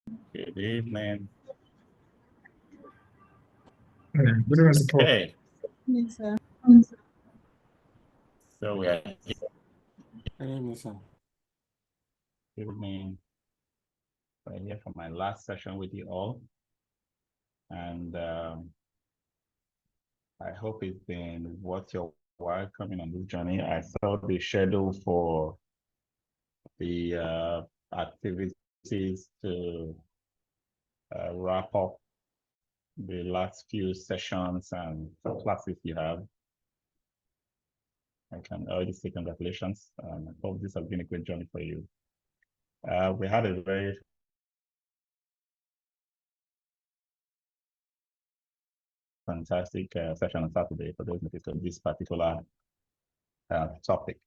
Good evening. Good evening, support. Okay, Yes, sir. so we are Good evening, sir. evening. We're here for my last session with you all, and I hope it's been worth your while coming on this journey. I saw the schedule for the activities to wrap up the last few sessions and classes you have. I can already say congratulations. I hope this has been a great journey for you. We had a very fantastic session on Saturday for those interested in this particular topic.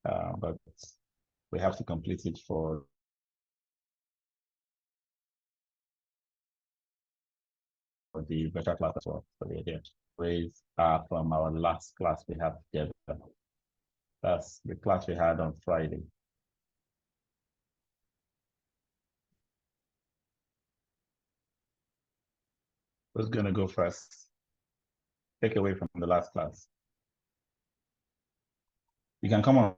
But we have to complete it for the virtual class as well. So we're here. Raise from our last class we had together. That's the class we had on Friday. Who's gonna go first? Take away from the last class. You can come on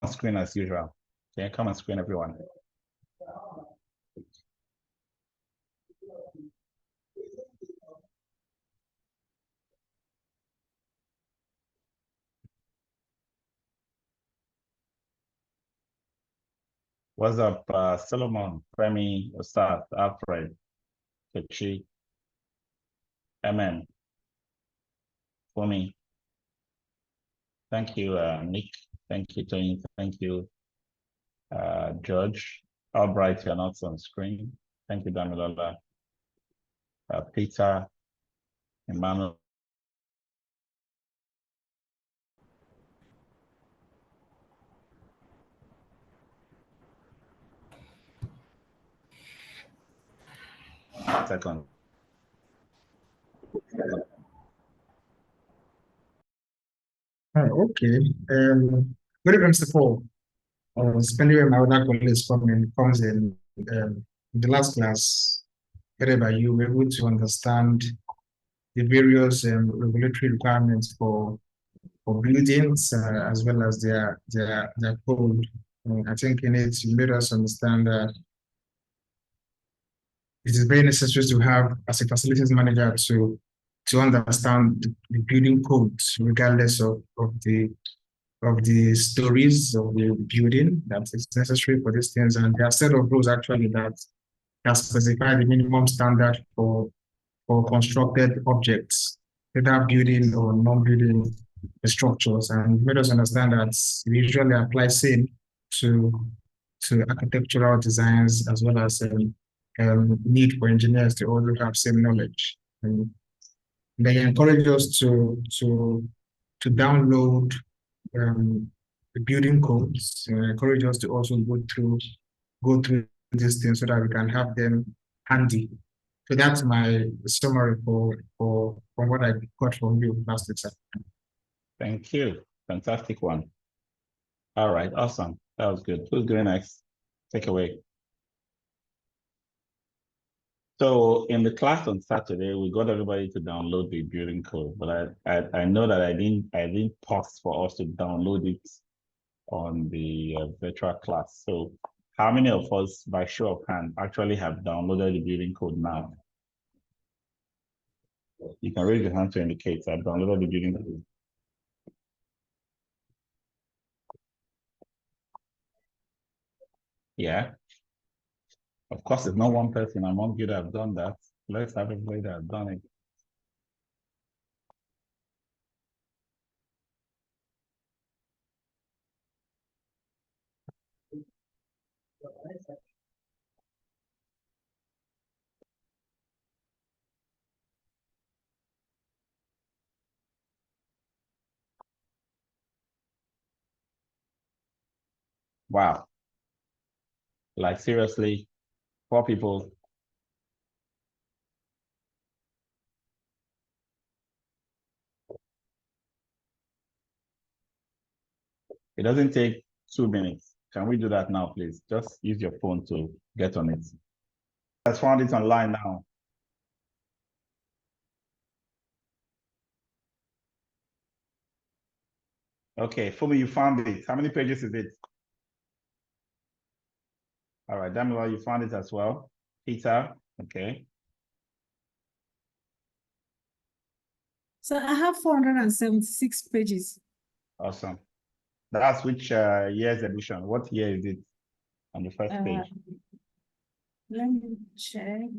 screen as usual. Okay, come on screen, everyone. What's up, Solomon, Femi, Ostad, Alfred, Kechi, Amen, Fumi. Thank you, Nick. Thank you, Tony. Thank you, George. Albright, you're not on screen. Thank you, Damilola. Peter, Emmanuel. Second. Okay. Good evening, Mr. Paul. Spending my other colleagues comes in the last class, wherever you were able to understand the various regulatory requirements for buildings as well as their code. I think in it you made us understand that it is very necessary to have as a facilities manager to understand the building codes regardless of the stories of the building that is necessary for these things. And there are a set of rules actually that specify the minimum standard for constructed objects, whether building or non-building structures. And made us understand that we usually apply same to architectural designs as well as need for engineers to also have same knowledge. And they encourage us to download the building codes. Encourage us to also go through these things so that we can have them handy. So that's my summary for from what I got from you last week. Thank you. Fantastic one. All right, awesome. That was good. Who's going next? Take away. So in the class on Saturday, we got everybody to download the building code, but I know that I didn't pause for us to download it on the virtual class. So how many of us, by show of hand, actually have downloaded the building code now? You can raise your hand to indicate I've downloaded the building code. Yeah. Of course, it's not one person among you that have done that. Let's have everybody that have done it. Wow. Like seriously, 4 people. It doesn't take 2 minutes. Can we do that now, please? Just use your phone to get on it. I found it online now. Okay, Fumi, you found it. How many pages is it? All right, Damila, you found it as well. Peter, okay. So I have 476 pages. Awesome. That's which year's edition? What year is it on the first page? Let me check.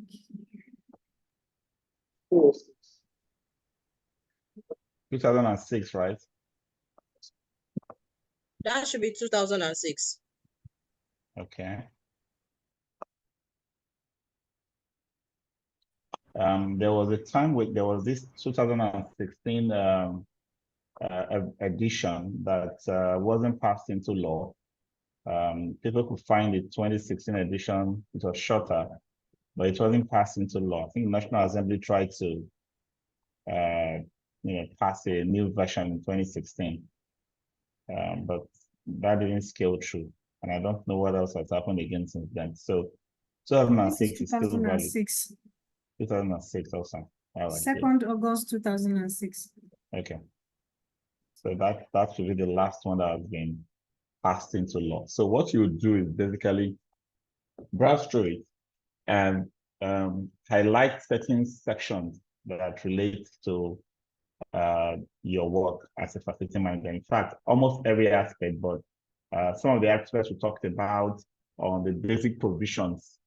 2006, right? That should be 2006. Okay. There was a time there was this 2016 edition that wasn't passed into law. People could find the 2016 edition, it was shorter, but it wasn't passed into law. I think the National Assembly tried to pass a new version in 2016, but that didn't scale through. And I don't know what else has happened again since then. So 2006 is still valid. 2006. 2006 also. All right. 2nd August 2006. Okay. So that should be the last one that has been passed into law. So what you do is basically browse through it and highlight certain sections that relate to your work as a facility manager. In fact, almost every aspect, but some of the aspects we talked about on the basic provisions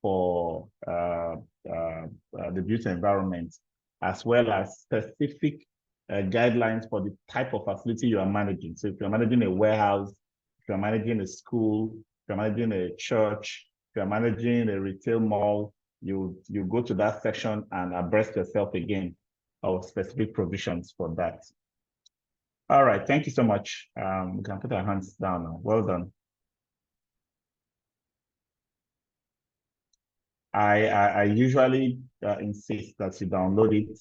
for the built environment, as well as specific guidelines for the type of facility you are managing. So if you're managing a warehouse, if you're managing a school, if you're managing a church, if you're managing a retail mall, you go to that section and abreast yourself again of specific provisions for that. All right, thank you so much. We can put our hands down now. Well done. I usually insist that you download it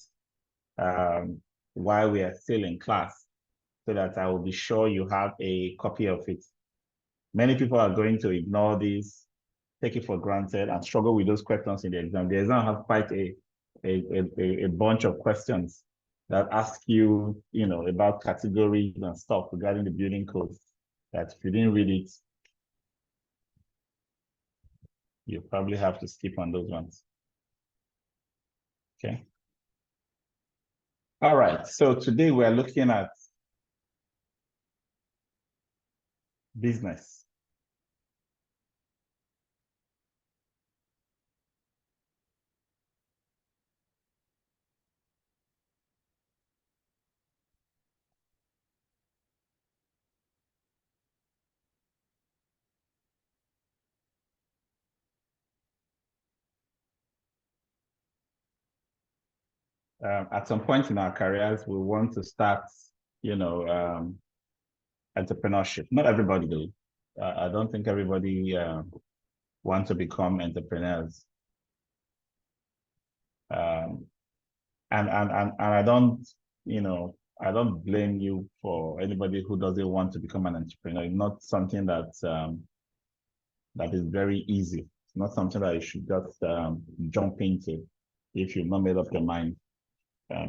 while we are still in class, so that I will be sure you have a copy of it. Many people are going to ignore this, take it for granted, and struggle with those questions in the exam. The exam has quite a bunch of questions that ask you, about categories and stuff regarding the building codes, that if you didn't read it, you probably have to skip on those ones. Okay. All right, so today we're looking at business. At some point in our careers, we want to start, entrepreneurship. Not everybody do. I don't think everybody wants to become entrepreneurs. And I don't, I don't blame you for anybody who doesn't want to become an entrepreneur. It's not something that that is very easy. It's not something that you should just jump into if you've not made up your mind.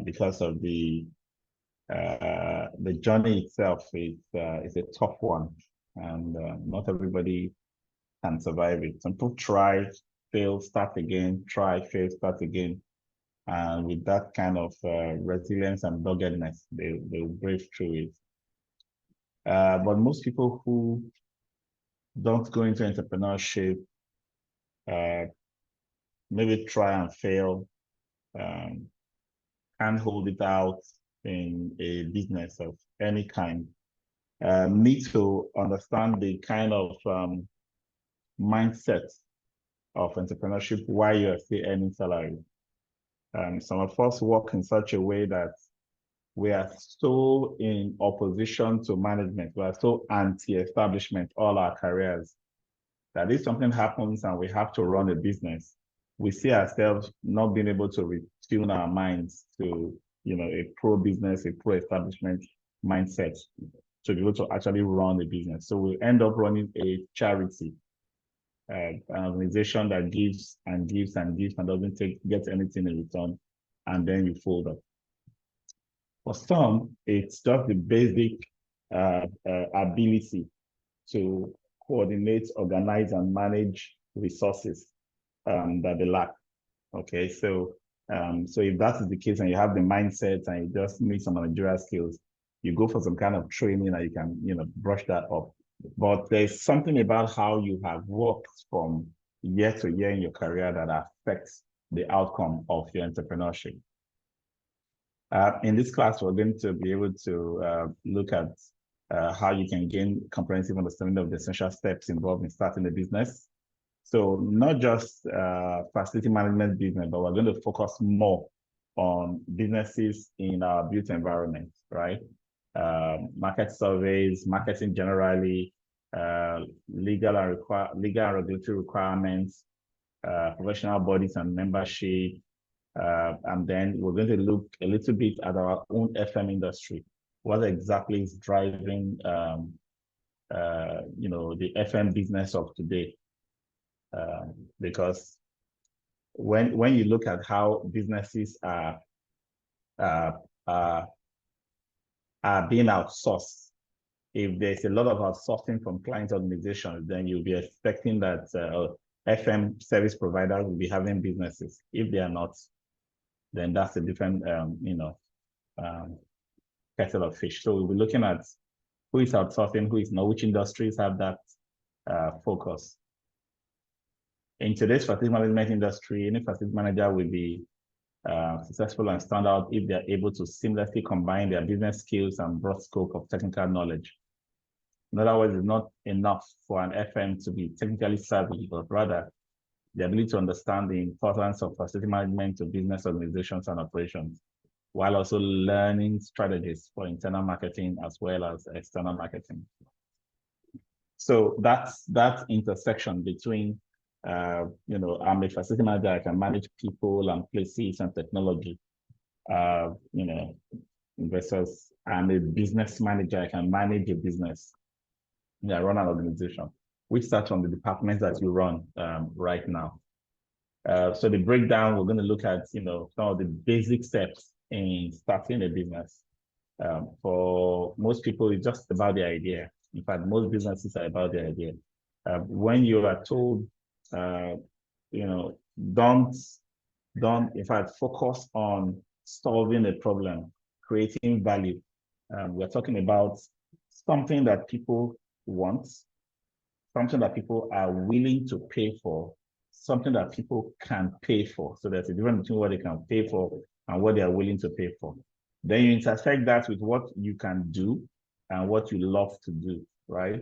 Because of the journey itself is a tough one, and not everybody can survive it. Some people try, fail, start again, try, fail, start again, and with that kind of resilience and doggedness, they will brave through it. But most people who don't go into entrepreneurship, maybe try and fail, can't hold it out in a business of any kind, need to understand the kind of mindset of entrepreneurship while you're still earning salary. Some of us work in such a way that we are so in opposition to management, we are so anti-establishment all our careers, that if something happens and we have to run a business, we see ourselves not being able to retune our minds to, a pro-business, a pro-establishment mindset. to be able to actually run a business. So we end up running a charity, an organization that gives and gives and gives and doesn't get anything in return, and then you fold up. For some, it's just the basic ability to coordinate, organize, and manage resources that they lack. Okay, so if that is the case and you have the mindset and you just need some managerial skills, you go for some kind of training and you can, brush that up. But there's something about how you have worked from year to year in your career that affects the outcome of your entrepreneurship. In this class, we're going to be able to look at how you can gain comprehensive understanding of the essential steps involved in starting a business. So not just facility management business, but we're going to focus more on businesses in our built environment, right? Market surveys, marketing generally, legal and regulatory requirements, professional bodies and membership, and then we're going to look a little bit at our own FM industry. What exactly is driving, the FM business of today? Because when you look at how businesses are being outsourced, if there's a lot of outsourcing from client organizations, then you'll be expecting that FM service providers will be having businesses. If they are not, then that's a different, kettle of fish. So we'll be looking at who is outsourcing, who is not, which industries have that focus. In today's facility management industry, any facility manager will be successful and stand out if they're able to seamlessly combine their business skills and broad scope of technical knowledge. In other words, it's not enough for an FM to be technically savvy, but rather the ability to understand the importance of facility management to business organizations and operations, while also learning strategies for internal marketing as well as external marketing. So that's that intersection between, I'm a facility manager, I can manage people and places and technology, versus I'm a business manager, I can manage a business. I run an organization. We start from the departments that you run right now. So the breakdown, we're going to look at, some of the basic steps in starting a business. For most people, it's just about the idea. In fact, most businesses are about the idea. When you are told, don't, in fact, focus on solving a problem, creating value. We're talking about something that people want, something that people are willing to pay for, something that people can pay for. So there's a difference between what they can pay for and what they are willing to pay for. Then you intersect that with what you can do and what you love to do, right?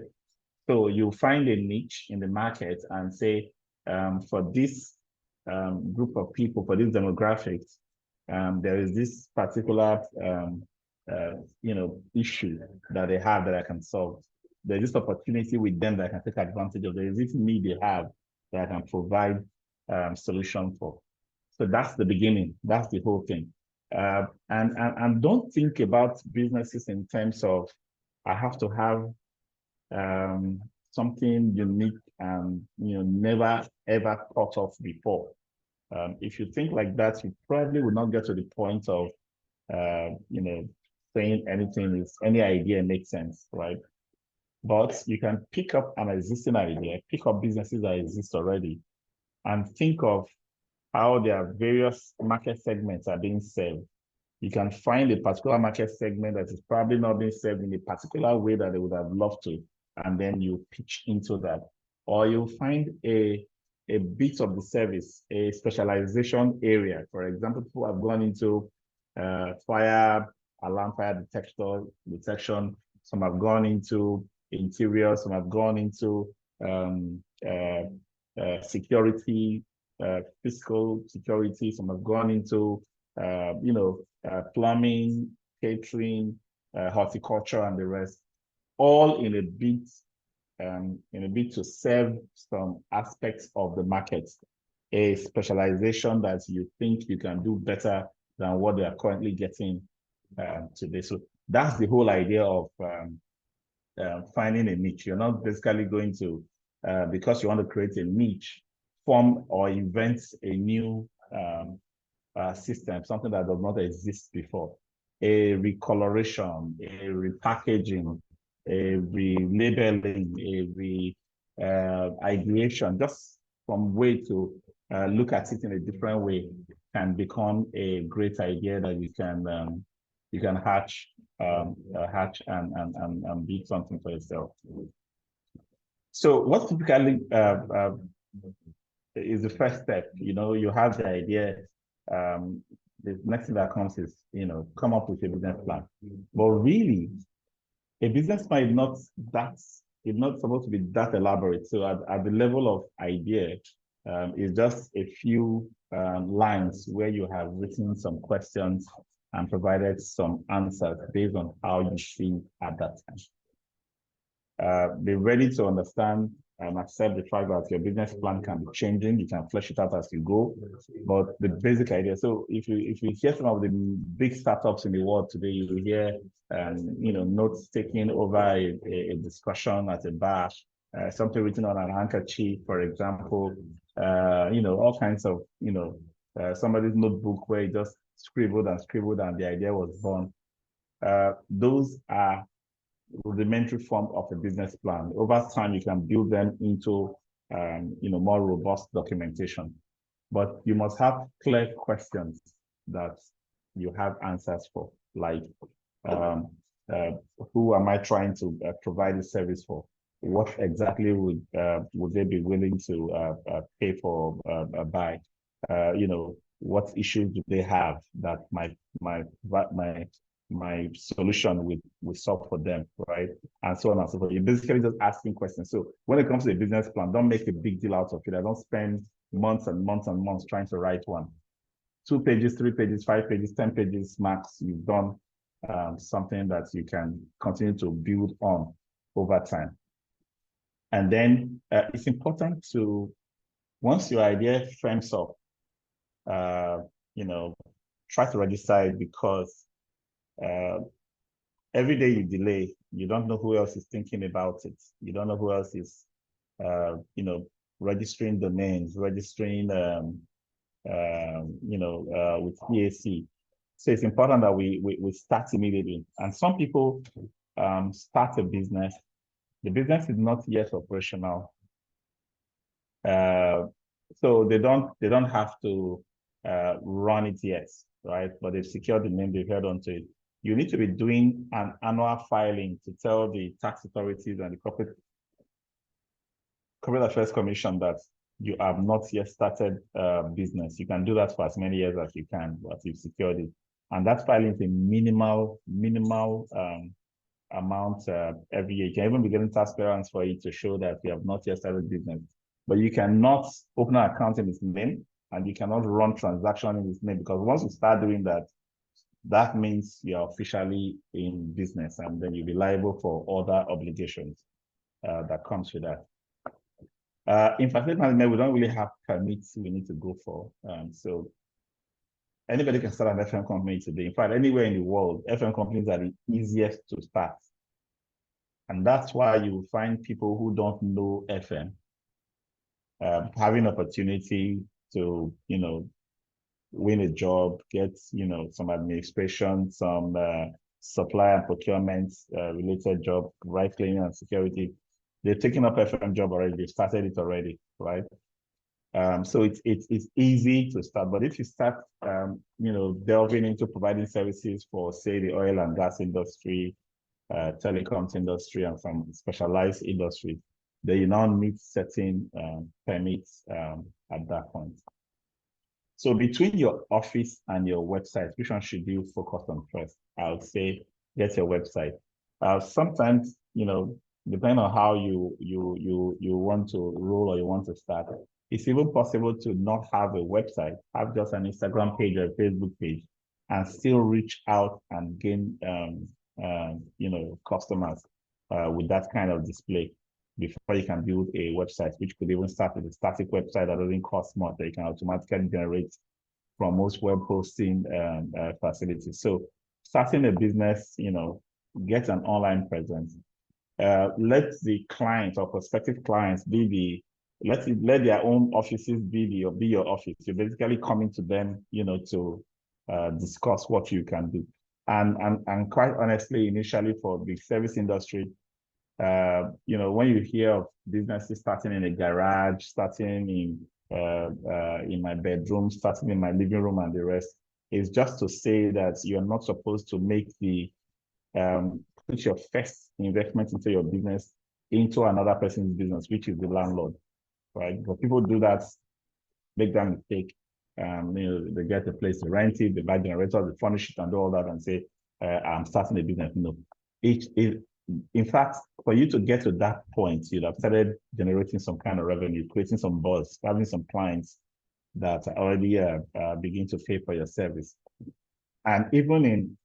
So you find a niche in the market and say, for this group of people, for this demographics, there is this particular issue that they have that I can solve. There's this opportunity with them that I can take advantage of. There is this need they have that I can provide solution for. So that's the beginning. That's the whole thing. And don't think about businesses in terms of I have to have something unique and never ever thought of before. If you think like that, you probably will not get to the point of saying any idea makes sense, right? But you can pick up an existing idea, pick up businesses that exist already, and think of how their various market segments are being served. You can find a particular market segment that is probably not being served in a particular way that they would have loved to, and then you pitch into that. Or you'll find a bit of the service, a specialization area. For example, people have gone into fire alarm, fire detection. Some have gone into interior, some have gone into security, physical security, some have gone into plumbing, catering, horticulture, and the rest, all in a bid to serve some aspects of the market, a specialization that you think you can do better than what they are currently getting today. So that's the whole idea of finding a niche. You're not basically going to, because you want to create a niche, form or invent a new system, something that does not exist before. A recoloration, a repackaging, a relabeling, a ideation, just some way to look at it in a different way can become a great idea that you can hatch and build something for yourself. So what typically is the first step? You have the idea. The next thing that comes is, come up with a business plan. But really, a business plan is not supposed to be that elaborate. So at the level of idea, it's just a few lines where you have written some questions and provided some answers based on how you see at that time. Be ready to understand and accept the fact that your business plan can be changing. You can flesh it out as you go, but the basic idea. So if you hear some of the big startups in the world today, you will hear notes taking over a discussion at a bar, something written on an handkerchief, for example. All kinds of somebody's notebook where he just scribbled and the idea was born. Those are rudimentary form of a business plan. Over time, you can build them into more robust documentation. But you must have clear questions that you have answers for, like who am I trying to provide this service for? What exactly would they be willing to pay for, buy? What issues do they have that my solution will solve for them, right? And so on and so forth. You're basically just asking questions. So when it comes to a business plan, don't make a big deal out of it. I don't spend months and months and months trying to write one. 2 pages, 3 pages, 5 pages, 10 pages max. You've done something that you can continue to build on over time. And then it's important to, once your idea frames up, try to register it, because every day you delay, you don't know who else is thinking about it. You don't know who else is, registering domains, registering, with PAC. So it's important that we start immediately. And some people start a business. The business is not yet operational, so they don't have to run it yet, right? But they've secured the name, they've held onto it. You need to be doing an annual filing to tell the tax authorities and the Corporate Affairs Commission that you have not yet started business. You can do that for as many years as you can, but you've secured it. And that filing is a minimal amount every year. You can even be getting tax clearance for it to show that you have not yet started business. But you cannot open an account in his name, and you cannot run transaction in his name, because once you start doing that, that means you're officially in business, and then you'll be liable for other obligations that comes with that. In facility management, we don't really have permits we need to go for. So anybody can start an FM company today. In fact, anywhere in the world, FM companies are the easiest to start. And that's why you will find people who don't know FM having opportunity to, win a job, get, some administration, some supply and procurement related job, right, cleaning and security. They've taken up FM job already. They've started it already, right? So it's easy to start. But if you start, delving into providing services for, say, the oil and gas industry, telecoms industry, and some specialized industries, then you now need certain permits at that point. So between your office and your website, which one should you focus on first? I would say get your website. Sometimes, depending on how you want to roll or you want to start, it's even possible to not have a website, have just an Instagram page or a Facebook page, and still reach out and gain customers with that kind of display before you can build a website, which could even start with a static website that doesn't cost much, that you can automatically generate from most web hosting facilities. So starting a business, get an online presence. let the client or prospective clients be let their own offices be your office. You're basically coming to them, to discuss what you can do. And quite honestly, initially for the service industry, when you hear of businesses starting in a garage, starting in my bedroom, starting in my living room, and the rest, is just to say that you're not supposed to make put your first investment into your business into another person's business, which is the landlord, right? But people do that, make that mistake. They get a place to rent it, they buy generators, they furnish it, and do all that, and say, "I'm starting a business." No, in fact, for you to get to that point, you'd have started generating some kind of revenue, creating some buzz, having some clients that already begin to pay for your service. And even in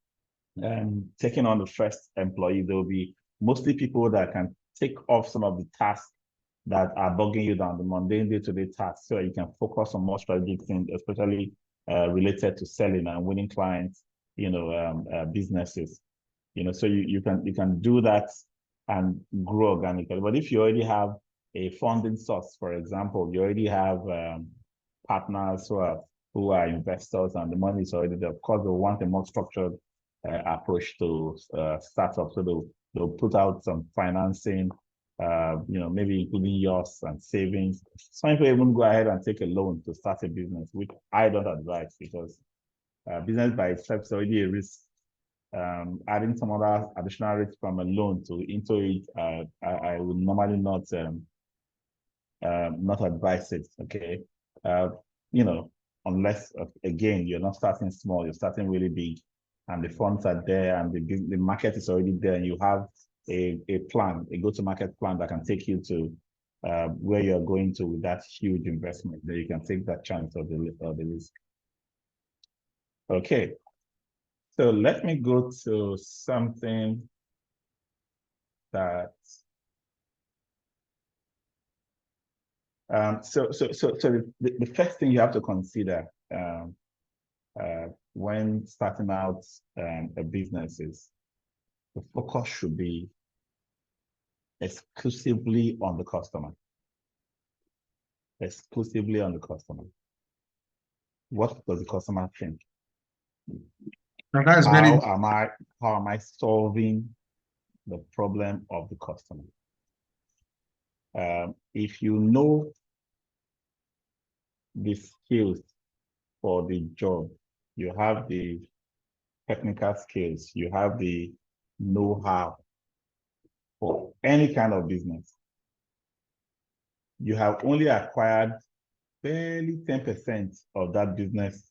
taking on the first employee, there will be mostly people that can take off some of the tasks that are bugging you down, the mundane day-to-day tasks, so you can focus on more strategic things, especially related to selling and winning clients, businesses. So you can do that and grow organically. But if you already have a funding source, for example, you already have partners who are investors and the money is already there, of course, they'll want a more structured approach to startups. So they'll put out some financing, maybe including yours and savings. Some people even go ahead and take a loan to start a business, which I don't advise, because business by itself is already a risk. Adding some other additional risk from a loan into it, I would normally not advise it. Okay, unless again you're not starting small, you're starting really big, and the funds are there, and the market is already there, and you have a plan, a go-to-market plan that can take you to where you're going to with that huge investment. Then you can take that chance of the risk. Okay. So let me go to something that so the first thing you have to consider when starting out a business is the focus should be exclusively on the customer. Exclusively on the customer. What does the customer think? And that's How am I solving the problem of the customer? If you know the skills for the job, you have the technical skills, you have the know-how for any kind of business, you have only acquired barely 10% of that business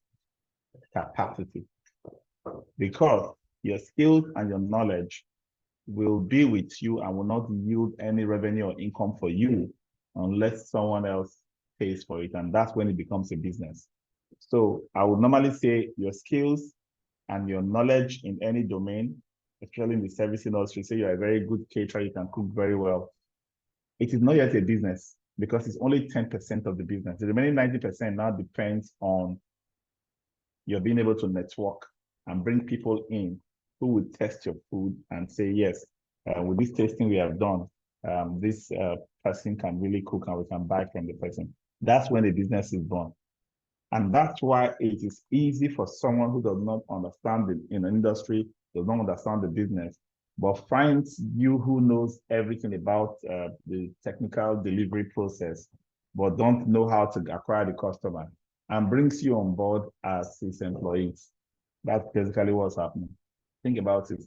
capacity, because your skills and your knowledge will be with you and will not yield any revenue or income for you unless someone else pays for it. And that's when it becomes a business. So I would normally say your skills and your knowledge in any domain, especially in the service industry, say you're a very good caterer, you can cook very well. It is not yet a business because it's only 10% of the business. The remaining 90% now depends on your being able to network and bring people in who will test your food and say, yes, with this tasting we have done, this person can really cook and we can buy from the person. That's when the business is born. And that's why it is easy for someone who does not understand the industry, does not understand the business, but finds you who knows everything about the technical delivery process, but don't know how to acquire the customer, and brings you on board as his employees. That's basically what's happening. Think about it.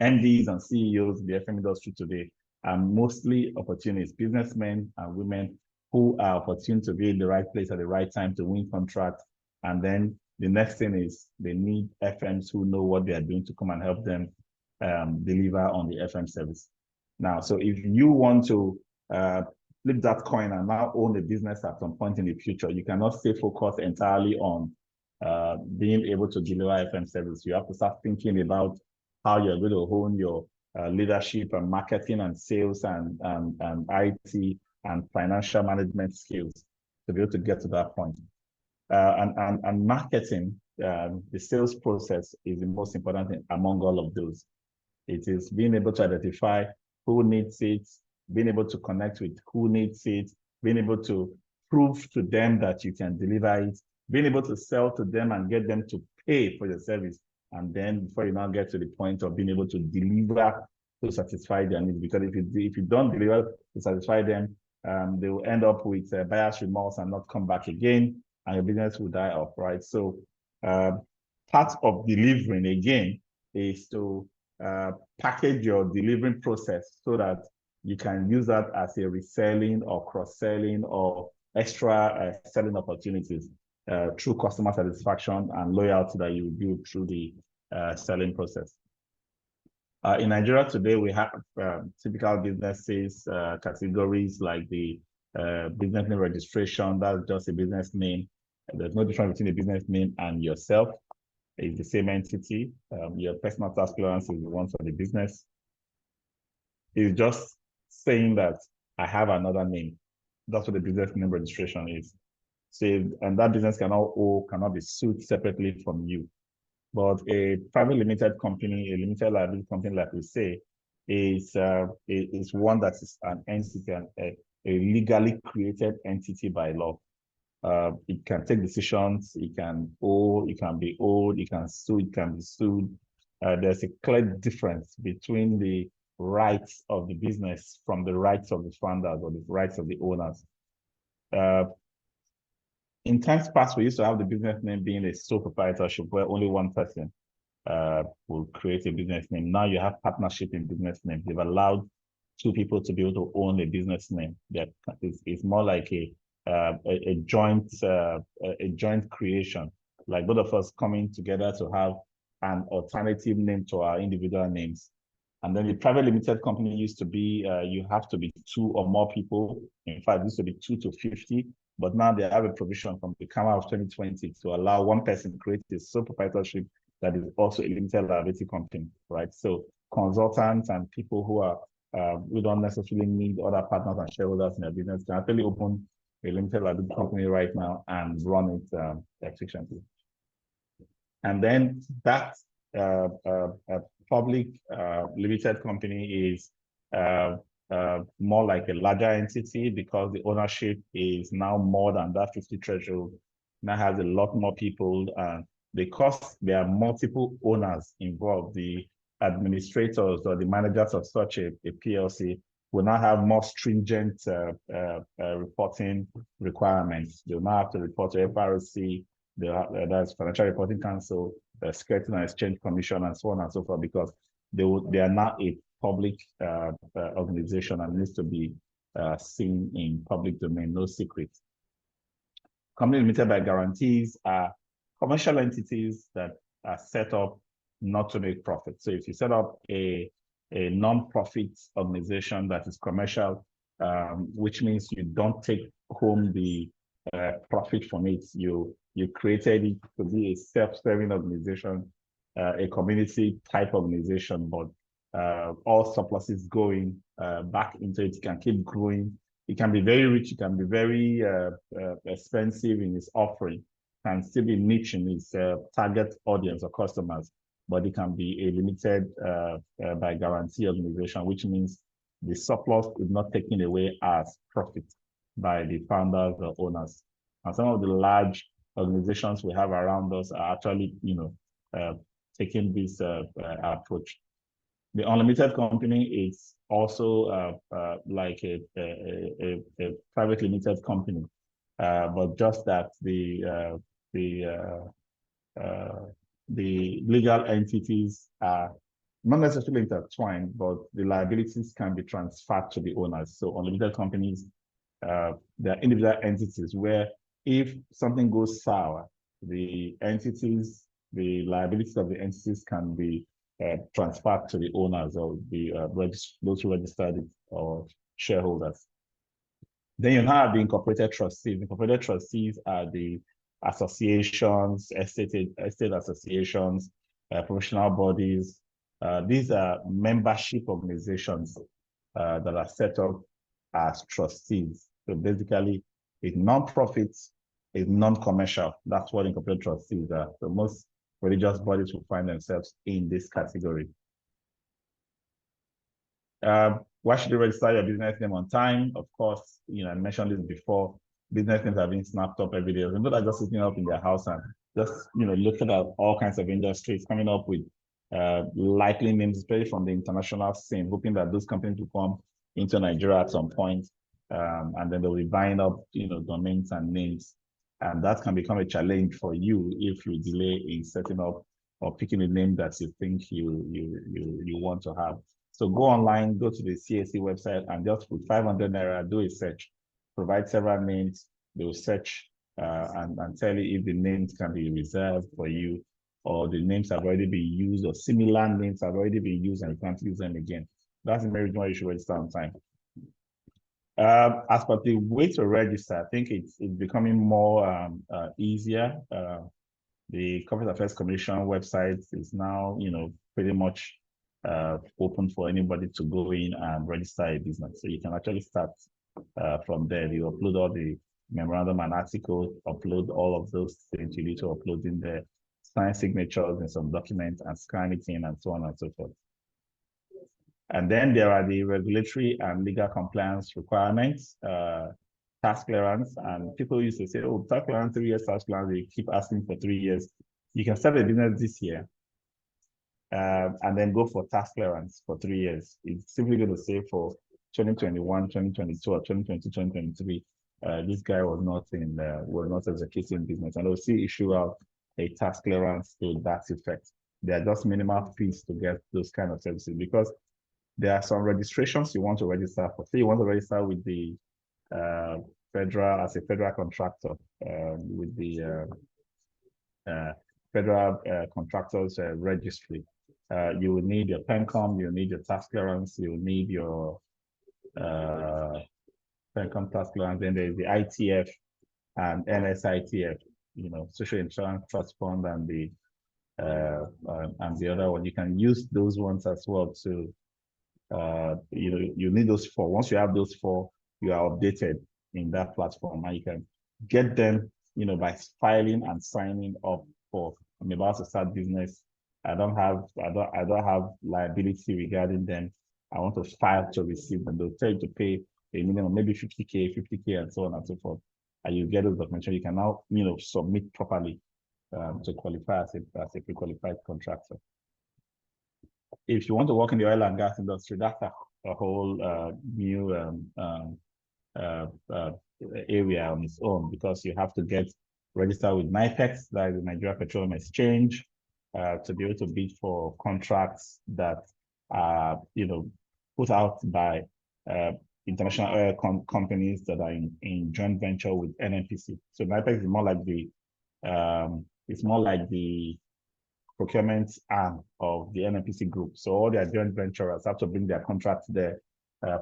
MDs and CEOs in the FM industry today are mostly opportunists, businessmen and women who are opportune to be in the right place at the right time to win contracts. And then the next thing is they need FMs who know what they are doing to come and help them deliver on the FM service. Now, so if you want to flip that coin and now own a business at some point in the future, you cannot stay focused entirely on being able to deliver FM service. You have to start thinking about how you're going to hone your leadership and marketing and sales and IT and financial management skills to be able to get to that point. And marketing, the sales process is the most important thing among all of those. It is being able to identify who needs it, being able to connect with who needs it, being able to prove to them that you can deliver it, being able to sell to them and get them to pay for your service. And then before you now get to the point of being able to deliver to satisfy their needs, because if you don't deliver to satisfy them, they will end up with buyer's remorse and not come back again, and your business will die off, right? So part of delivering, again, is to package your delivering process so that you can use that as a reselling or cross-selling or extra selling opportunities through customer satisfaction and loyalty that you build through the selling process. In Nigeria today, we have typical businesses categories like the business name registration. That's just a business name. There's no difference between a business name and yourself. It's the same entity. Your personal tax clearance is the one for the business. It's just saying that I have another name. That's what the business name registration is. So, and that business cannot be sued separately from you. But a private limited company, a limited liability company, like we say, is one that is an entity, a legally created entity by law. It can take decisions, it can owe, it can be owed, it can sue, it can be sued. There's a clear difference between the rights of the business from the rights of the founders or the rights of the owners. In times past, we used to have the business name being a sole proprietorship where only one person will create a business name. Now you have partnership in business name. They've allowed two people to be able to own a business name. It's more like a joint creation, like both of us coming together to have an alternative name to our individual names. And then the private limited company used to be, you have to be 2 or more people. In fact, it used to be 2 to 50. But now they have a provision from the CAMA of 2020 to allow one person to create a sole proprietorship that is also a limited liability company, right? So consultants and people who don't necessarily need other partners and shareholders in their business can actually open a limited liability company right now and run it efficiently. And then that public limited company is more like a larger entity because the ownership is now more than that 50 threshold. Now has a lot more people, because there are multiple owners involved. The administrators or the managers of such a PLC will now have more stringent reporting requirements. They'll now have to report to FRC, that's Financial Reporting Council, the Securities and Exchange Commission, and so on and so forth, because they are now a public organization and needs to be seen in public domain, no secret. Company limited by guarantees are commercial entities that are set up not to make profit. So if you set up a non-profit organization that is commercial, which means you don't take home the profit from it, you created it to be a self-serving organization, a community type organization, but all surpluses going back into it. It can keep growing. It can be very rich. It can be very expensive in its offering. Can still be niche in its target audience or customers, but it can be a limited by guarantee organization, which means the surplus is not taken away as profit by the founders or owners. And some of the large organizations we have around us are actually, taking this approach. The unlimited company is also like a private limited company, but just that the legal entities are not necessarily intertwined, but the liabilities can be transferred to the owners. So unlimited companies, they're individual entities where if something goes sour, the liabilities of the entities can be transferred to the owners or the those who registered it or shareholders. Then you now have the incorporated trustees. Incorporated trustees are the associations, estate associations, professional bodies. These are membership organizations that are set up as trustees. So basically, it's non-profit, it's non-commercial. That's what incorporated trustees are. So most religious bodies will find themselves in this category. Why should you register your business name on time? Of course, I mentioned this before. Business names are being snapped up every day. People are just sitting up in their house and just looking at all kinds of industries, coming up with likely names, especially from the international scene, hoping that those companies will come into Nigeria at some point, and then they'll be buying up domains and names, and that can become a challenge for you if you delay in setting up or picking a name that you think you want to have. So go online, go to the CAC website, and just put 500 naira, do a search, provide several names. They will search and tell you if the names can be reserved for you, or the names have already been used, or similar names have already been used and you can't use them again. That's the main reason why you should register on time. As for the way to register, I think it's becoming more easier. The Corporate Affairs Commission website is now, pretty much open for anybody to go in and register a business. So you can actually start from there. You upload all the memorandum and articles, upload all of those things you need to upload in there, sign signatures in some documents and scan it in, and so on and so forth. And then there are the regulatory and legal compliance requirements, tax clearance, and people used to say, oh, tax clearance, 3 years, tax clearance, they keep asking for 3 years. You can start a business this year and then go for tax clearance for 3 years. It's simply going to say for 2021, 2022, or 2022, 2023, this guy was not executing business, and they'll see issue out a tax clearance to that effect. There are just minimal fees to get those kind of services, because there are some registrations you want to register for. Say you want to register with the as a federal contractor, with the federal contractors registry. You will need your PENCOM, you need your tax clearance, you will need your PENCOM tax clearance. Then there's the ITF and NSITF, Social Insurance Trust Fund, and the other one. You can use those ones as well to, you need those 4. Once you have those 4, you are updated in that platform, and you can get them, by filing and signing up for, I'm about to start business. I don't have liability regarding them. I want to file to receive them. They'll tell you to pay a minimum, maybe 50K, and so on and so forth. And you get those documentation. You can now, submit properly to qualify as a pre-qualified contractor. If you want to work in the oil and gas industry, that's a whole new area on its own, because you have to get registered with NIPEX, that is the Nigeria Petroleum Exchange, to be able to bid for contracts that are, put out by international oil companies that are in joint venture with NNPC. So NIPEX is more like the procurement arm of the NNPC group. So all their joint venturers have to bring their contracts there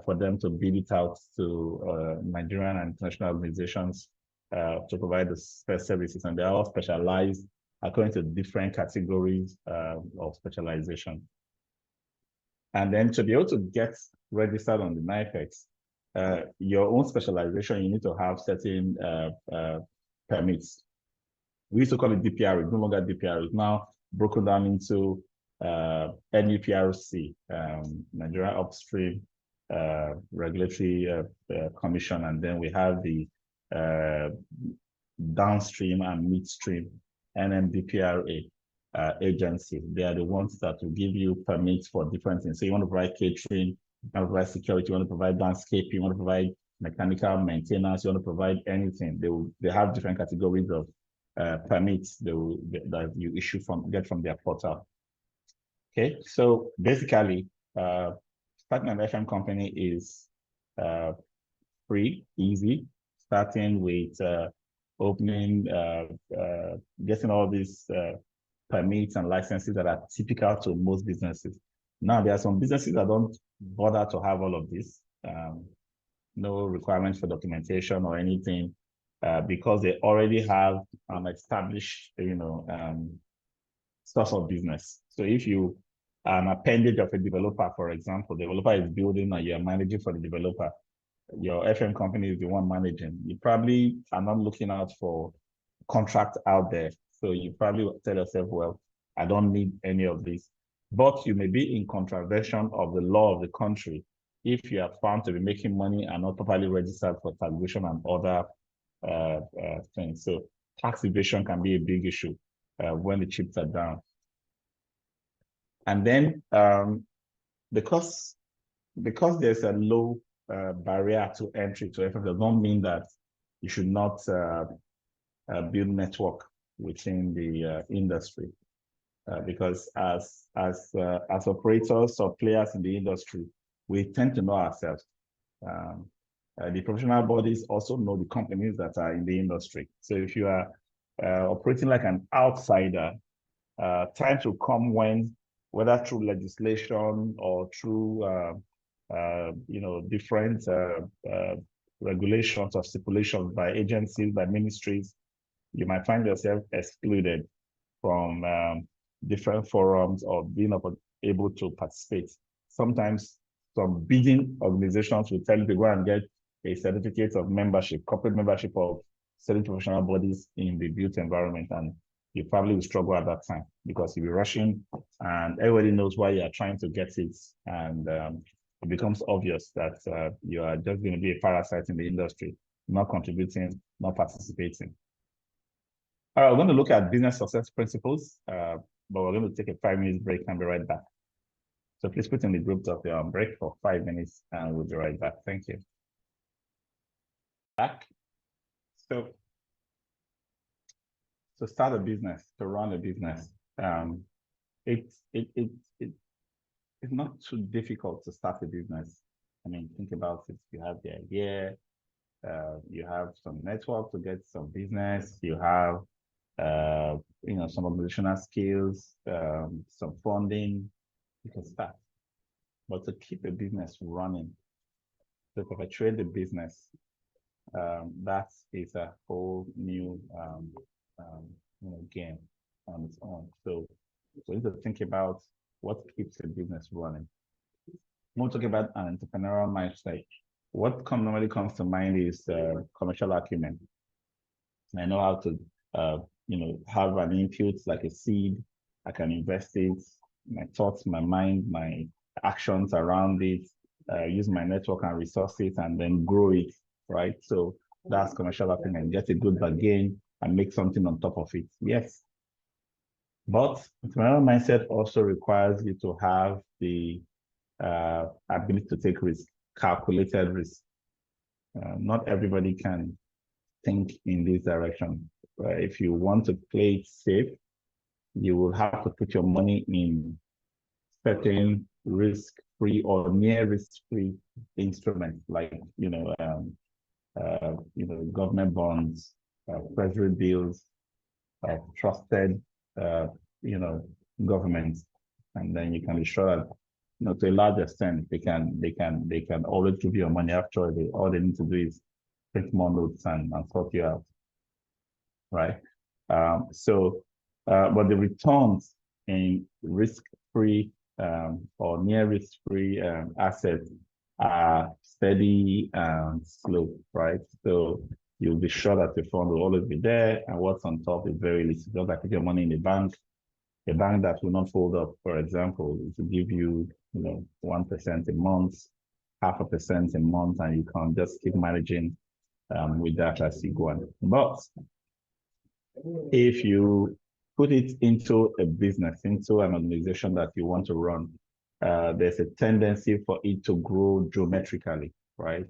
for them to bid it out to Nigerian and international organizations to provide the services, and they're all specialized according to different categories of specialization. And then to be able to get registered on the NIPEX, your own specialization, you need to have certain permits. We used to call it DPR, it's no longer DPR, it's now broken down into NUPRC, Nigeria Upstream Regulatory Commission, and then we have the downstream and midstream NMDPRA agency. They are the ones that will give you permits for different things. So you want to provide catering, you want to provide security, you want to provide landscaping, you want to provide mechanical maintenance, you want to provide anything. They have different categories of permits that you get from their portal. Okay, so basically, starting an FM company is free, easy. Starting with opening, getting all these permits and licenses that are typical to most businesses. Now, there are some businesses that don't bother to have all of this. No requirements for documentation or anything, because they already have an established, source of business. So if you are an appendage of a developer, for example, the developer is building and you're managing for the developer, your FM company is the one managing. You probably are not looking out for contract out there. So you probably tell yourself, well, I don't need any of this. But you may be in contravention of the law of the country if you are found to be making money and not properly registered for taxation and other things. So tax evasion can be a big issue when the chips are down. And then because there's a low barrier to entry to FF, does not mean that you should not build network within the industry. Because as operators or players in the industry, we tend to know ourselves. The professional bodies also know the companies that are in the industry. So if you are operating like an outsider, time to come when, whether through legislation or through different regulations or stipulations by agencies, by ministries, you might find yourself excluded from different forums or being able to participate. Sometimes some bidding organizations will tell you to go and get a certificate of membership, corporate membership of certain professional bodies in the built environment, and you probably will struggle at that time because you'll be rushing and everybody knows why you are trying to get it, and it becomes obvious that you are just going to be a parasite in the industry, not contributing, not participating. All right, we're going to look at business success principles, but we're going to take a 5-minute break and be right back. So please put in the group of your break for 5 minutes and we'll be right back. Thank you. Back. So to start a business, to run a business, it's not too difficult to start a business. I mean, think about it. You have the idea, you have some network to get some business, you have some organizational skills, some funding, you can start. But to keep a business running, to perpetuate the business, that is a whole new game on its own. So we need to think about what keeps a business running. When we talk about an entrepreneurial mindset, what normally comes to mind is commercial acumen. I know how to have an input like a seed. I can invest it, my thoughts, my mind, my actions around it, use my network and resources, and then grow it, right? So that's commercial acumen. Get a good bargain and make something on top of it. Yes. But entrepreneurial mindset also requires you to have the ability to take risk, calculated risk. Not everybody can think in this direction. If you want to play it safe, you will have to put your money in certain risk-free or near risk-free instruments, like government bonds, treasury bills, trusted governments, and then you can be sure that to a large extent they can always give you your money. After all they need to do is print more notes and sort you out, right? But the returns in risk-free or near risk-free assets are steady and slow, right? So you'll be sure that the fund will always be there, and what's on top is very little. Just like put your money in the bank, a bank that will not fold up, for example, is to give you 1% a month, 0.5% a month, and you can just keep managing with that as you go on. But if you put it into a business, into an organization that you want to run, there's a tendency for it to grow geometrically, right?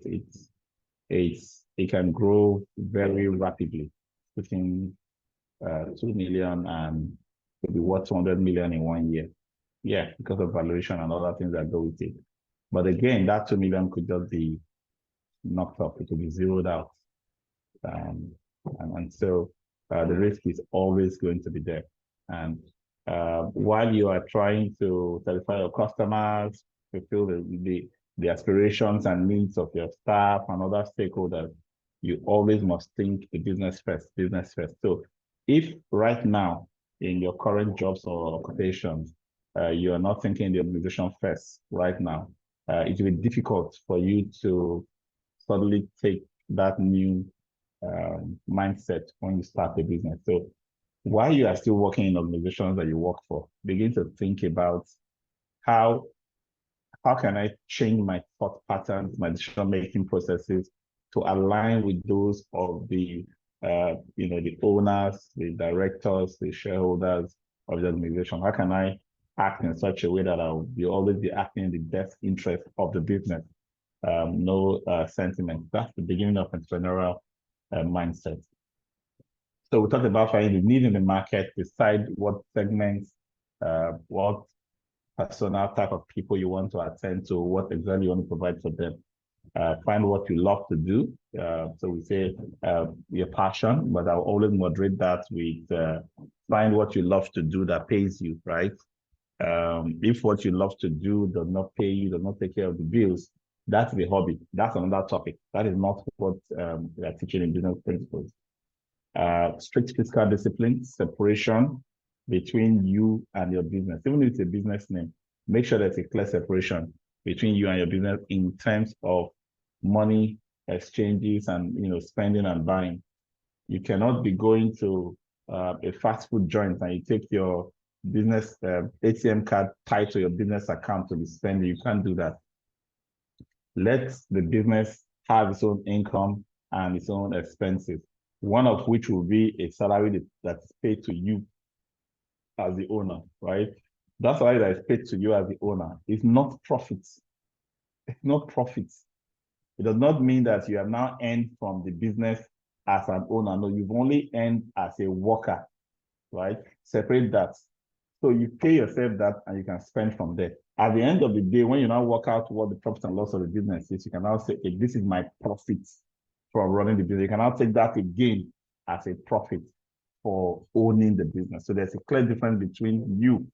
It can grow very rapidly, within 2 million and maybe what 200 million in 1 year. Yeah, because of valuation and other things that go with it. But again, that 2 million could just be knocked off. It could be zeroed out. And so the risk is always going to be there. And while you are trying to satisfy your customers, fulfill the aspirations and needs of your staff and other stakeholders, you always must think the business first, business first. So if right now in your current jobs or occupations, you are not thinking the organization first right now, it will be difficult for you to suddenly take that new mindset when you start a business. So while you are still working in organizations that you work for, begin to think about how how can I change my thought patterns, my decision-making processes to align with those of the, the owners, the directors, the shareholders of the organization? How can I act in such a way that I'll always be acting in the best interest of the business? No sentiment. That's the beginning of entrepreneurial mindset. So we talked about finding the need in the market, decide what segments, what personal type of people you want to attend to, what exactly you want to provide for them. Find what you love to do. So we say your passion, but I'll always moderate that with find what you love to do that pays you, right? If what you love to do does not pay you, does not take care of the bills, that's the hobby. That's another topic. That is not what we are teaching in business principles. Strict fiscal discipline, separation between you and your business. Even if it's a business name, make sure there's a clear separation between you and your business in terms of money exchanges and spending and buying. You cannot be going to a fast food joint and you take your business ATM card tied to your business account to be spending. You can't do that. Let the business have its own income and its own expenses, one of which will be a salary that's paid to you as the owner, right? That salary that is paid to you as the owner is not profits. It's not profits. It does not mean that you have now earned from the business as an owner. No, you've only earned as a worker, right? Separate that. So you pay yourself that and you can spend from there. At the end of the day, when you now work out what the profit and loss of the business is, you can now say, hey, this is my profits from running the business. You can now take that again as a profit for owning the business. So there's a clear difference between you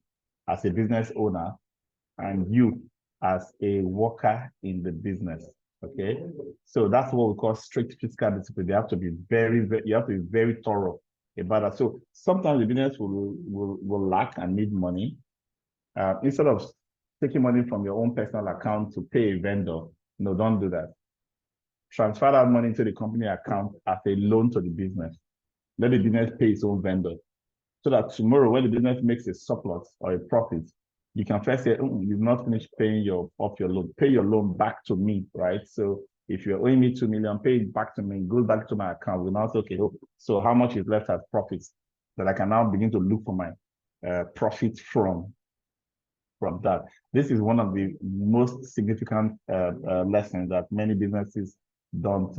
as a business owner and you as a worker in the business. Okay, so that's what we call strict fiscal discipline. You have to be very thorough about that. So sometimes the business will lack and need money. Instead of taking money from your own personal account to pay a vendor, no, don't do that. Transfer that money into the company account as a loan to the business. Let the business pay its own vendor. So that tomorrow, when the business makes a surplus or a profit, you can first say, oh, you've not finished paying off your loan. Pay your loan back to me, right? So if you're owing me 2 million, pay it back to me, go back to my account. We now say, okay, so how much is left as profits that I can now begin to look for my profits from that. This is one of the most significant lessons that many businesses don't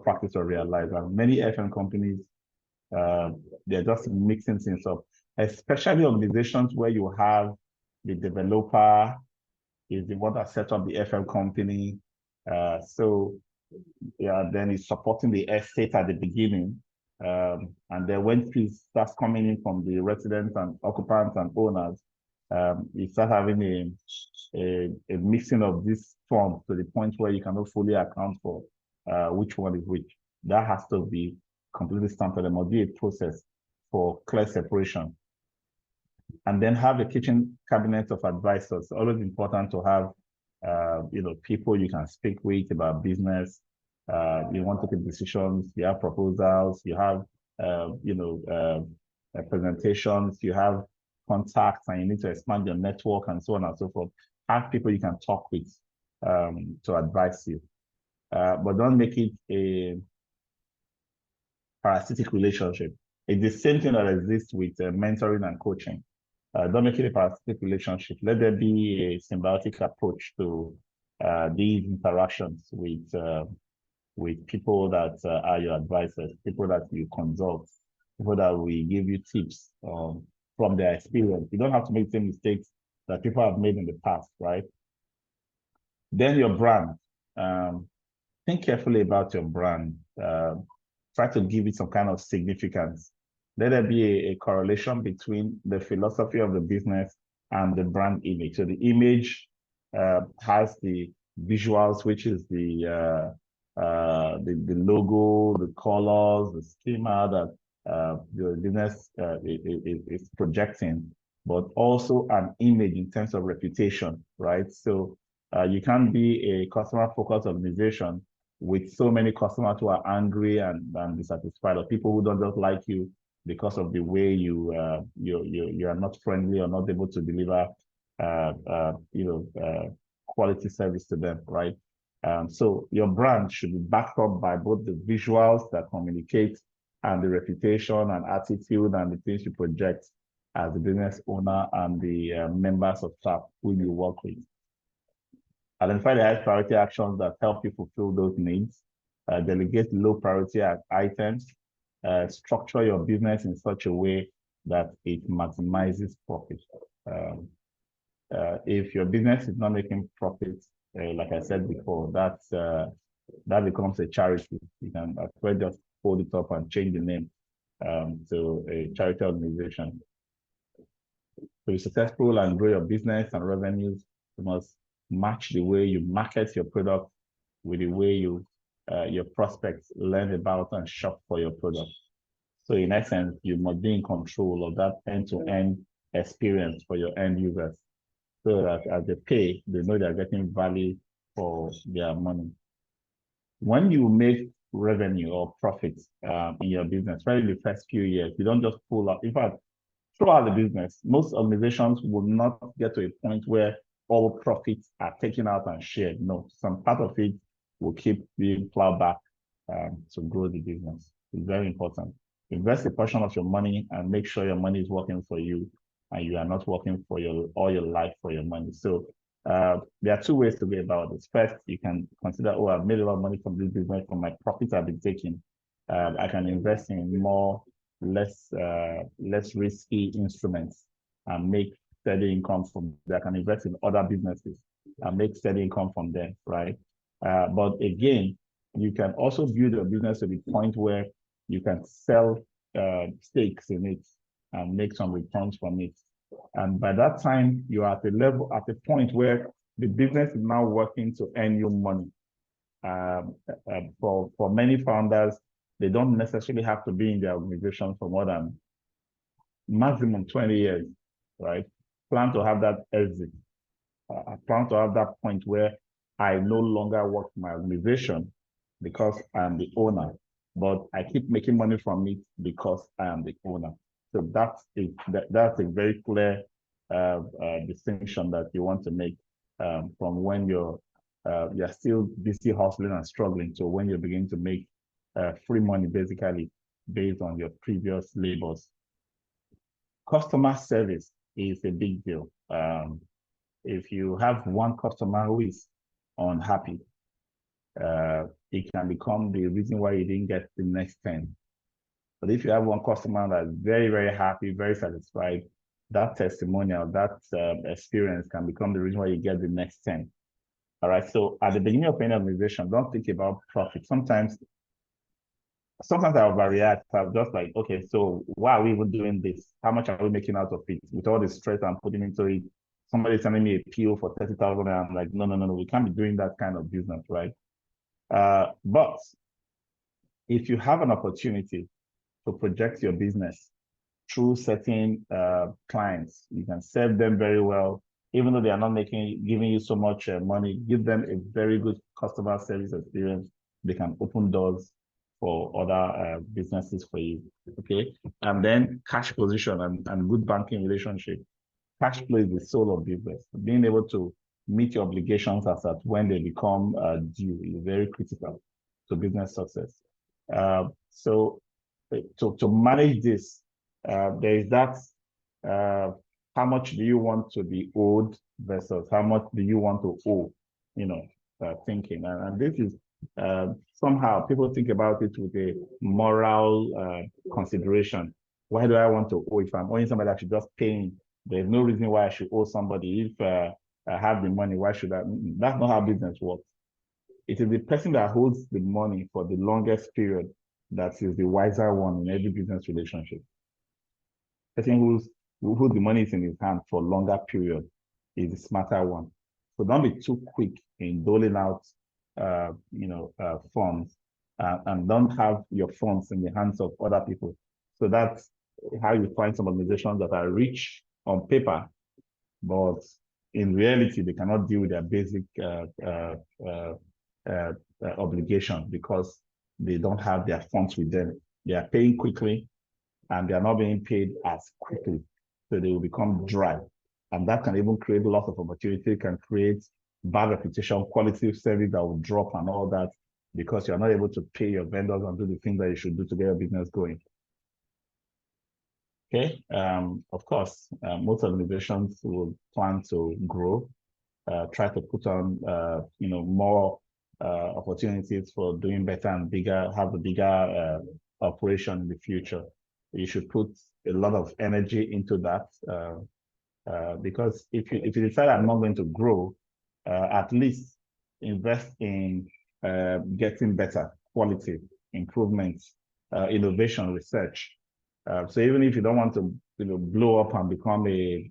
practice or realize. And many FM companies, they're just mixing things up, especially organizations where you have the developer is the one that set up the FM company. So yeah, then it's supporting the estate at the beginning. And then when fees starts coming in from the residents and occupants and owners, you start having a mixing of these funds to the point where you cannot fully account for which one is which. That has to be completely stamped. There must be a process for clear separation. And then have a kitchen cabinet of advisors. It's always important to have people you can speak with about business. You want to take decisions, you have proposals, you have presentations, you have contacts, and you need to expand your network and so on and so forth. Have people you can talk with to advise you. But don't make it a parasitic relationship. It's the same thing that exists with mentoring and coaching. Don't make it a parasitic relationship. Let there be a symbiotic approach to these interactions with people that are your advisors, people that you consult, people that will give you tips from their experience. You don't have to make the same mistakes that people have made in the past, right? Then your brand. Think carefully about your brand. Try to give it some kind of significance. Let there be a correlation between the philosophy of the business and the brand image. So the image has the visuals, which is the logo, the colors, the schema that the business is projecting, but also an image in terms of reputation, right? So you can't be a customer-focused organization with so many customers who are angry and dissatisfied, or people who don't just like you because of the way you are not friendly or not able to deliver quality service to them, right? So your brand should be backed up by both the visuals that communicate and the reputation and attitude and the things you project as a business owner and the members of staff who you work with. Identify the highest priority actions that help you fulfill those needs. Delegate low priority items. Structure your business in such a way that it maximizes profit. If your business is not making profits, like I said before, that becomes a charity. You can just hold it up and change the name to a charity organization. To be successful and grow your business and revenues, you must match the way you market your product with the way your prospects learn about and shop for your product. So in essence, you must be in control of that end-to-end experience for your end users, so that as they pay, they know they're getting value for their money. When you make revenue or profits in your business, especially in the first few years, you don't just pull up. In fact, throughout the business, most organizations will not get to a point where all profits are taken out and shared. No, some part of it will keep being plowed back to grow the business. It's very important. Invest a portion of your money and make sure your money is working for you and you are not working for all your life for your money. So there are two ways to go about this. First, you can consider, oh, I've made a lot of money from this business, from my profits I've been taking. I can invest in more less risky instruments and make steady income from them. I can invest in other businesses and make steady income from them, right? But again, you can also build your business to the point where you can sell stakes in it and make some returns from it. And by that time, you're at a point where the business is now working to earn you money. For many founders, they don't necessarily have to be in their organization for more than maximum 20 years, right? Plan to have that exit. I plan to have that point where I no longer work for my organization because I'm the owner, but I keep making money from it because I am the owner. So that's a very clear distinction that you want to make from when you're still busy hustling and struggling to when you're beginning to make free money, basically based on your previous labors. Customer service is a big deal. If you have one customer who is unhappy, it can become the reason why you didn't get the next 10. But if you have one customer that's very, very happy, very satisfied, that testimonial, that experience can become the reason why you get the next 10. All right. So at the beginning of any organization, don't think about profit. Sometimes I overreact. I'm just like, okay, so why are we even doing this? How much are we making out of it? With all the stress I'm putting into it, somebody's sending me a PO for 30,000, and I'm like, no, we can't be doing that kind of business, right? But if you have an opportunity to project your business through certain clients, you can serve them very well, even though they are not giving you so much money. Give them a very good customer service experience. They can open doors for other businesses for you. Okay, and then cash position and good banking relationship. Cash flow is the soul of business. Being able to meet your obligations as at when they become due is very critical to business success. So to manage this, there is that how much do you want to be owed versus how much do you want to owe, thinking. And this is somehow people think about it with a moral consideration. Why do I want to owe? If I'm owing somebody, I should just pay me. There's no reason why I should owe somebody. If I have the money, why should I? That's not how business works. It is the person that holds the money for the longest period that is the wiser one in every business relationship. The person who the money is in his hand for a longer period is the smarter one. So don't be too quick in doling out, funds, and don't have your funds in the hands of other people. So that's how you find some organizations that are rich on paper, but in reality, they cannot deal with their basic obligation because they don't have their funds with them. They are paying quickly and they are not being paid as quickly. So they will become dry. And that can even create lots of opportunity, can create bad reputation, quality of service that will drop and all that because you're not able to pay your vendors and do the things that you should do to get your business going. Okay, of course, most organizations will plan to grow, try to put on, more opportunities for doing better and bigger, have a bigger operation in the future. You should put a lot of energy into that because if you decide I'm not going to grow, at least invest in getting better quality, improvements, innovation, research. So even if you don't want to, blow up and become a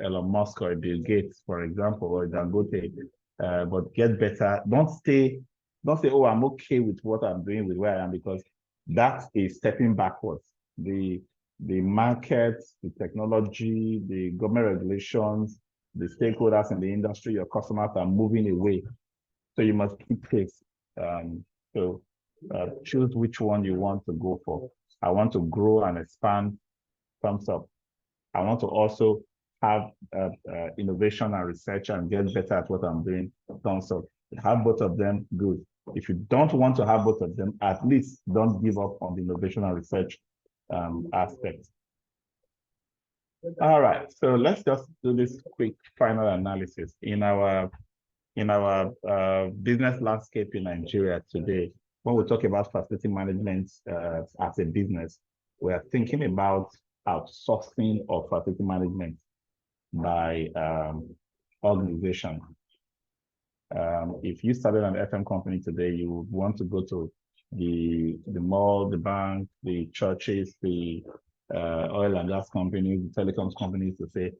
Elon Musk or a Bill Gates, for example, or a Dangote, but get better. Don't say, oh, I'm okay with what I'm doing with where I am, because that is stepping backwards. The market, the technology, the government regulations, the stakeholders in the industry, your customers are moving away. So you must keep pace. So choose which one you want to go for. I want to grow and expand, thumbs up. I want to also have innovation and research and get better at what I'm doing, thumbs up. Have both of them, good. If you don't want to have both of them, at least don't give up on the innovation and research aspect. All right, so let's just do this quick final analysis. In our business landscape in Nigeria today, when we talk about facility management as a business, we are thinking about outsourcing of facility management by organization. If you started an FM company today, you would want to go to the mall, the bank, the churches, the oil and gas companies, the telecoms companies to say,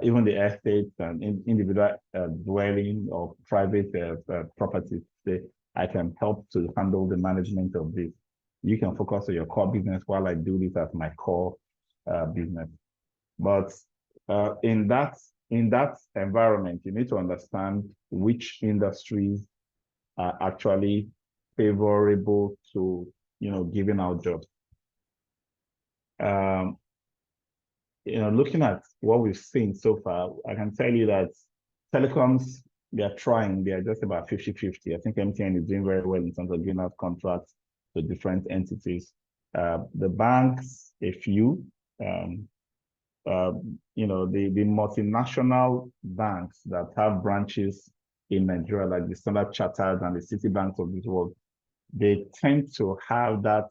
even the estates and individual dwelling or private properties, say, I can help to handle the management of this. You can focus on your core business while I do this as my core business. But in that environment, you need to understand which industries are actually favorable to giving out jobs. Looking at what we've seen so far, I can tell you that telecoms, they are trying, they are just about 50-50. I think MTN is doing very well in terms of giving out contracts to different entities. The banks, a few, the multinational banks that have branches in Nigeria, like the Standard Chartered and the Citibanks of this world, they tend to have that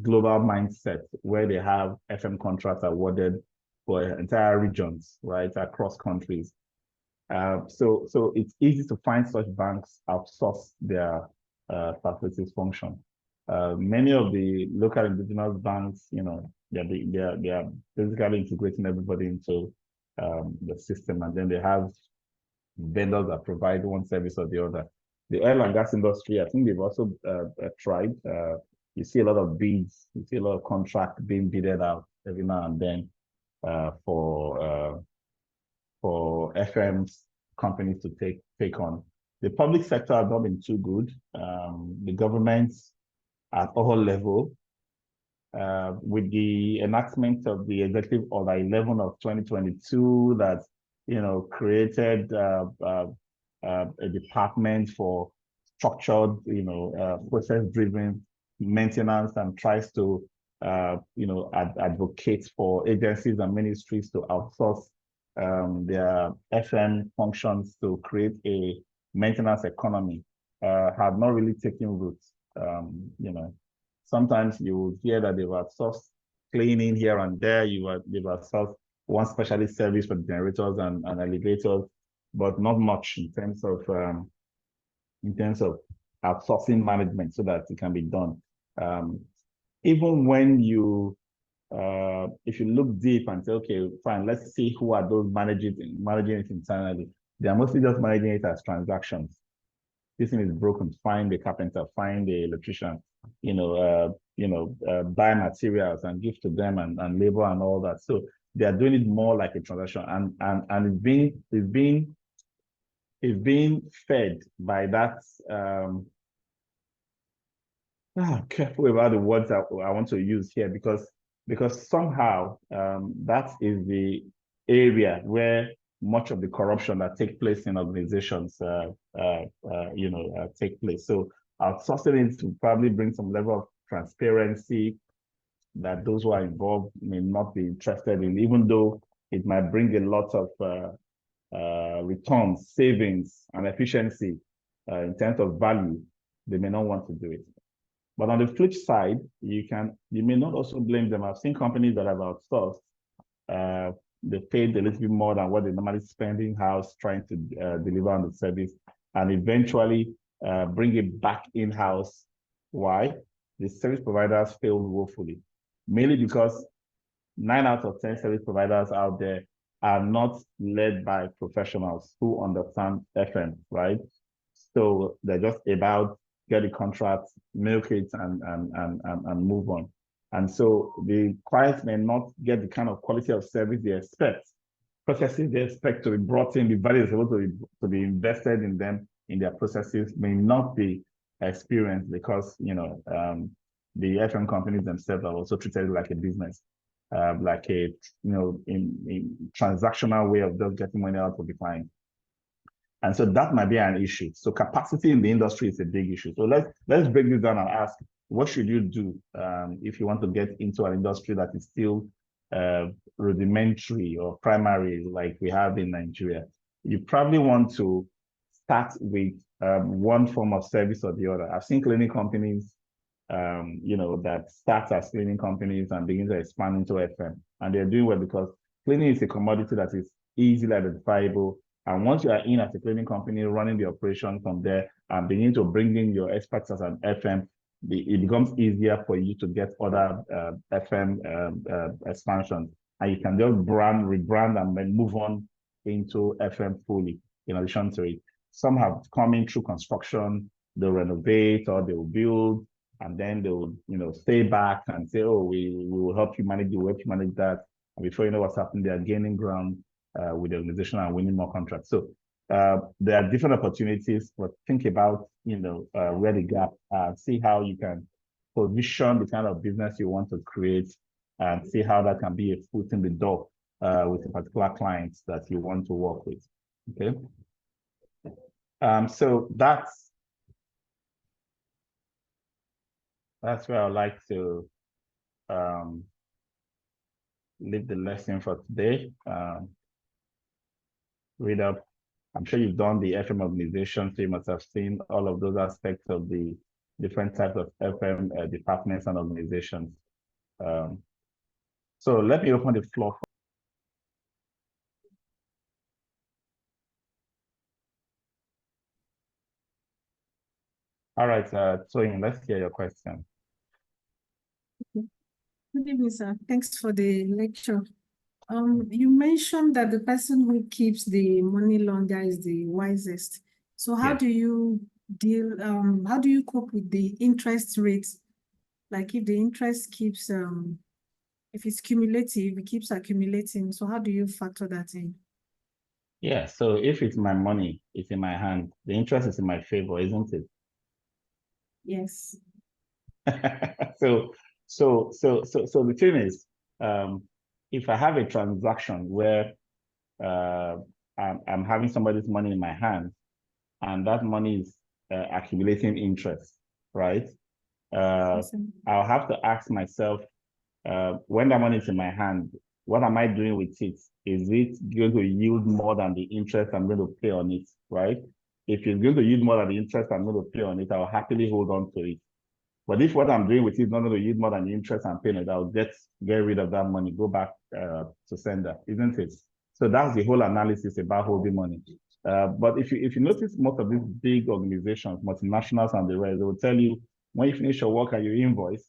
global mindset where they have FM contracts awarded for entire regions, right, across countries. So it's easy to find such banks outsource their facilities function. Many of the local indigenous banks, they are basically integrating everybody into the system, and then they have vendors that provide one service or the other. The oil and gas industry, I think they've also tried. You see a lot of bids, you see a lot of contracts being bidded out every now and then for FM companies to take on. The public sector has not been too good. The governments at all levels, with the enactment of the Executive Order 11 of 2022 that created a department for structured, process-driven maintenance, and tries to, advocate for agencies and ministries to outsource their FM functions to create a maintenance economy, have not really taken root. Sometimes you will hear that they've outsourced cleaning here and there. They've outsourced one specialist service for generators and elevators, but not much in terms of outsourcing management so that it can be done. Even when you, if you look deep and say, okay, fine, let's see who are those managing it internally. They are mostly just managing it as transactions. This thing is broken, find the carpenter, find the electrician, buy materials and give to them and labor and all that. So they are doing it more like a transaction, and it's being fed by that. Careful about the words that I want to use here, because somehow that is the area where much of the corruption that take place in organizations, take place. So outsourcing it to probably bring some level of transparency that those who are involved may not be interested in, even though it might bring a lot of returns, savings, and efficiency in terms of value. They may not want to do it. But on the flip side, you may not also blame them. I've seen companies that have outsourced. They paid a little bit more than what they normally spend in-house trying to deliver on the service, and eventually bring it back in-house. Why? The service providers failed woefully, mainly because 9 out of 10 service providers out there are not led by professionals who understand FM, right? So they're just about get the contract, milk it, and move on. And so the clients may not get the kind of quality of service they expect. Processes they expect to be brought in, the value is supposed to be invested in them, in their processes, may not be experienced because, the FM companies themselves are also treated like a business, like a, in transactional way of just getting money out of the client. And so that might be an issue. So capacity in the industry is a big issue. So let's break this down and ask, what should you do if you want to get into an industry that is still rudimentary or primary like we have in Nigeria? You probably want to start with one form of service or the other. I've seen cleaning companies, that start as cleaning companies and begin to expand into FM. And they're doing well because cleaning is a commodity that is easily identifiable. And once you are in as a cleaning company, running the operation from there and begin to bring in your experts as an FM, it becomes easier for you to get other FM expansions. And you can just rebrand, and then move on into FM fully, in addition to it. Some have come in through construction, they'll renovate or they'll build, and then they'll, stay back and say, oh, we will help you manage, we'll help you manage that. And before you know what's happening, they are gaining ground with the organization and winning more contracts. So there are different opportunities, but think about, where the gap, see how you can position the kind of business you want to create and see how that can be a foot in the door with a particular client that you want to work with, okay? So that's where I'd like to leave the lesson for today. Read up. I'm sure you've done the FM organization, so you must have seen all of those aspects of the different types of FM departments and organizations. So let me open the floor. All right, so let's hear your question. Good evening, sir. Thanks for the lecture. You mentioned that the person who keeps the money longer is the wisest. So how do you how do you cope with the interest rates? Like if the interest keeps, if it's cumulative, it keeps accumulating. So how do you factor that in? Yeah, so if it's my money, it's in my hand, the interest is in my favor, isn't it? Yes. So the thing is, if I have a transaction where I'm having somebody's money in my hand, and that money is accumulating interest, right? Yes, I'll have to ask myself, when that money is in my hand, what am I doing with it? Is it going to yield more than the interest I'm going to pay on it, right? If it's going to yield more than the interest I'm going to pay on it, I'll happily hold on to it. But if what I'm doing with it is not going to yield more than the interest I'm paying it, I'll get rid of that money, go back to sender, isn't it? So that's the whole analysis about holding money. But if you notice, most of these big organizations, multinationals and the rest, they will tell you when you finish your work and you invoice,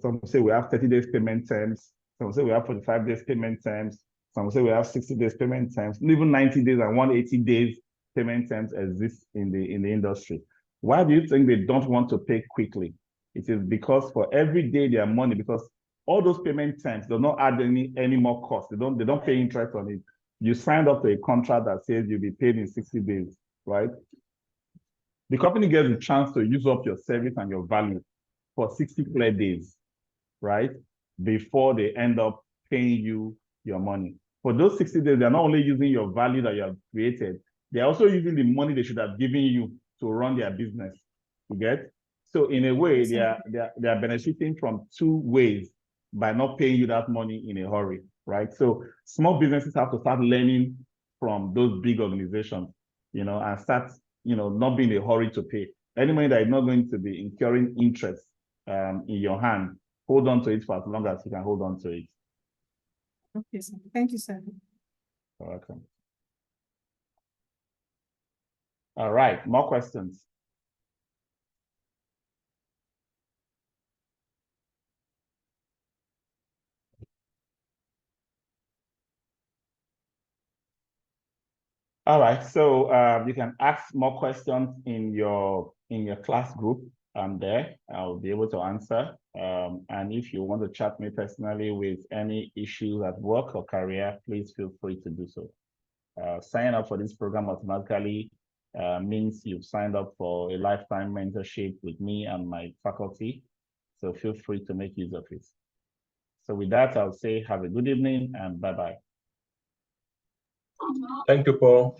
some say we have 30 days payment terms, some say we have 45 days payment terms, some say we have 60 days payment terms, even 90 days and 180 days payment terms exist in the industry. Why do you think they don't want to pay quickly? It is because for every day their money, because all those payment terms do not add any more cost. They don't pay interest on it. You signed up to a contract that says you'll be paid in 60 days, right? The company gets a chance to use up your service and your value for 60 clear days, right? Before they end up paying you your money. For those 60 days, they're not only using your value that you have created, they're also using the money they should have given you to run their business. You get? So in a way, they are benefiting from two ways by not paying you that money in a hurry, right? So small businesses have to start learning from those big organizations, and start, not being in a hurry to pay. Any money that is not going to be incurring interest in your hand, hold on to it for as long as you can hold on to it. Okay, sir. Thank you, sir. You're welcome. All right, more questions. All right, so you can ask more questions in your class group. I'm there. I'll be able to answer. And if you want to chat me personally with any issues at work or career, please feel free to do so. Signing up for this program automatically means you've signed up for a lifetime mentorship with me and my faculty. So feel free to make use of it. So with that, I'll say have a good evening and bye-bye. Thank you, Paul.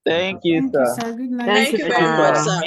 Thank you, Thank you, sir. sir. Good night. Thank you very much, sir.